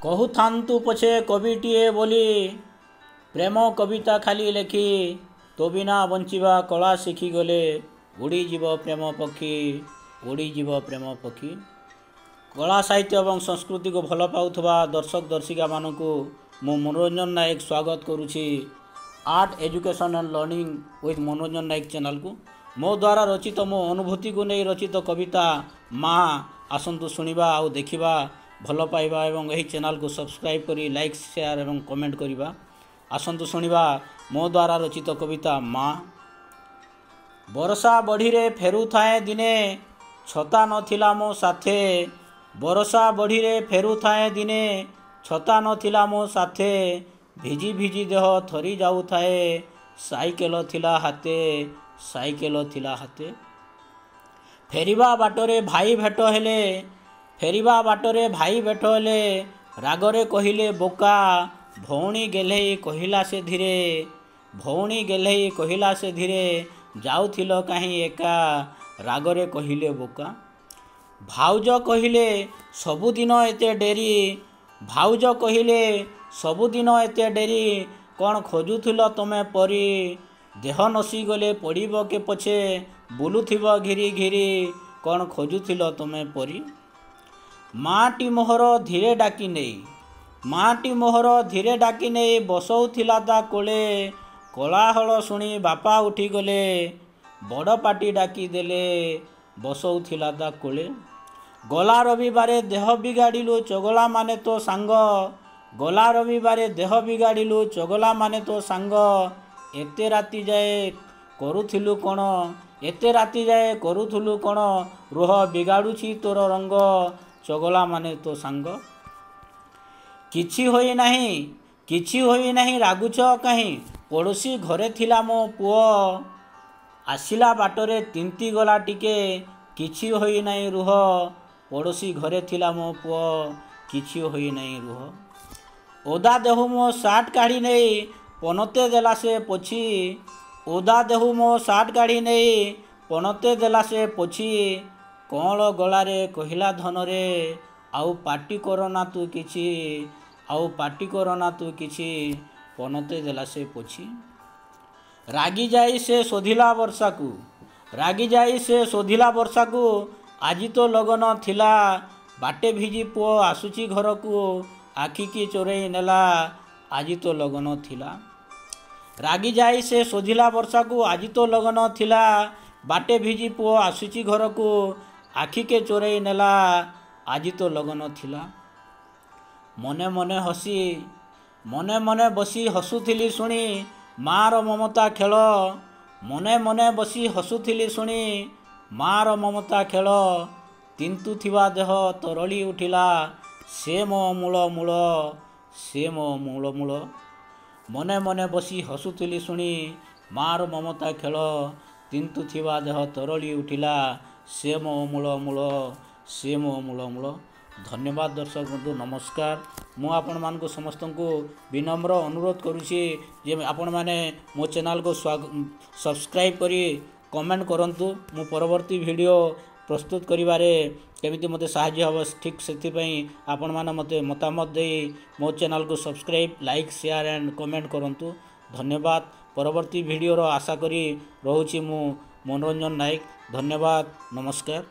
कहूथान्तु पछे कविटीए बोली प्रेम कविता खाली लेखी तो बिना बंचिबा कला शिखी गले उड़ीजीव प्रेम पक्षी उड़ीजीव प्रेम पक्षी। कला साहित्य और संस्कृति को भल पाउथबा दर्शक दर्शिका मानकु मु मनोरंजन नायक स्वागत करुछि art education and learning with Manoranjan Nayak channel को। मो द्वारा रचित मो अनुभूति को नहीं रचित कविता माँ आसंतु शुणा आउ देखा भल पाइबा एवं यही चैनल को सब्सक्राइब करी लाइक शेयर एवं कमेंट करिबा। आसंतु शुणा मो द्वारा रचित कविता माँ। बरसा बढ़ी रे फेरु थाए दिने छता नथिला मो साथे, बरसा बढ़ी रे फेरु थाए दिने छता नथिला मो साथे, भिजी भिजी देह थरी जाऊ थाए साइकेल थिला हाथे, साइकेल थिला हाथे। फेरिबा बाटरे भाई भेट हेले, फेरिबा बाटरे भाई भेट हेले, रागरे कहिले बोका, भौणी गेल्हेई कहिला से धीरे, भौणी गेल्हेई कहिला से धीरे, जाउथिल काहीं एका, रागरे कहिले बोका। भाउज कहिले सबुदिन एते डेरी, भाउज कहिले सबुदिन एते डेरी, कौन खोजुथिल तमे परी, देह नसी गले पड़िब के पछे, बुलुथिब घिरी घिरी, कौन खोजुथिल तमे परी। माटी मोहर धीरे डाकी नेई, माटी मोहर धीरे डाकी नेई बसौथिला ता कोले, कोलाहल शुणी बापा उठी गले, बड़ पाटी डाकी देले बसौथिला ता कोले। गला रविवारे देह बिगाड़िलु चगला माने तो सांग, गला रविवारे देह बिगाड़िलु चगला माने तो सांग, एते राति जाए करुथिलु कण, एते राति जाए करुथिलु कण, रुह बिगाड़ुछि तोर रंग, चगला माने तो सांग। किछि होई नाही, किछि होई नाही रागुच काहीं, पड़ोसी घरे थिला मो पुओ, आसिला बाटरे तिंती गला टिके, किछि होई नाही रुह, पड़ोसी घरे थिला मो पुओ, किछि होई नाही रुह। ओदा देहु मो सार्ट काढ़ी नहीं पनते देला से पोछी, ओदा देहु मो सार्ट काढ़ी नहीं पनते देला से पोछी, कौल गलारे कहिला धनरे, आउ पाटी करना तू किछि, आउ पाटी करना तू किछि, पनते देला से पोछी। रागी जाई से शोधिला वर्षा को, रागी जाई से शोधिला वर्षा को, आजी तो लगन थिला, बाटे भिजी पुओ आसुची घर को, आखि की चोरई नेला, आजी तो लगन थिला। रागी जाई से शोधिला वर्षा को, आजी तो लगन थिला, बाटे भिजी पुओ आसुची घर को, आखि के चोरई नेला, आजी तो लगन थिला। मने मने हसी, मने मने बसी हसुथिली शुणी मार ममता खेल, मने मने बसी हसुथिली शुणी मार ममता खेल, तिंतु थिबा देह तरली उठिला, से मो मूल मूल, से मो मूल मूल। मने मने बसी हसुथिली शुणी मार ममता खेल, तिंतु थिबा देह तरली उठिला, से मो मूल मूल, से मो मूल मूल। धन्यवाद दर्शक बंधु, नमस्कार। मु आपण मान को समस्त को विनम्र अनुरोध करुछि जे आपण माने मो चैनल को सब्सक्राइब करी कमेंट करंतु। मु परवर्ती वीडियो प्रस्तुत करिवारे केमिति मते सहाय्य हबो ठीक सेति पई आपण माने मते मतामत देई मो चैनल को subscribe like share and comment करंतु। धन्यवाद। परवर्ती वीडियो रो आशा करी रहूछि मु मनोरंजन नायक। धन्यवाद, नमस्कार।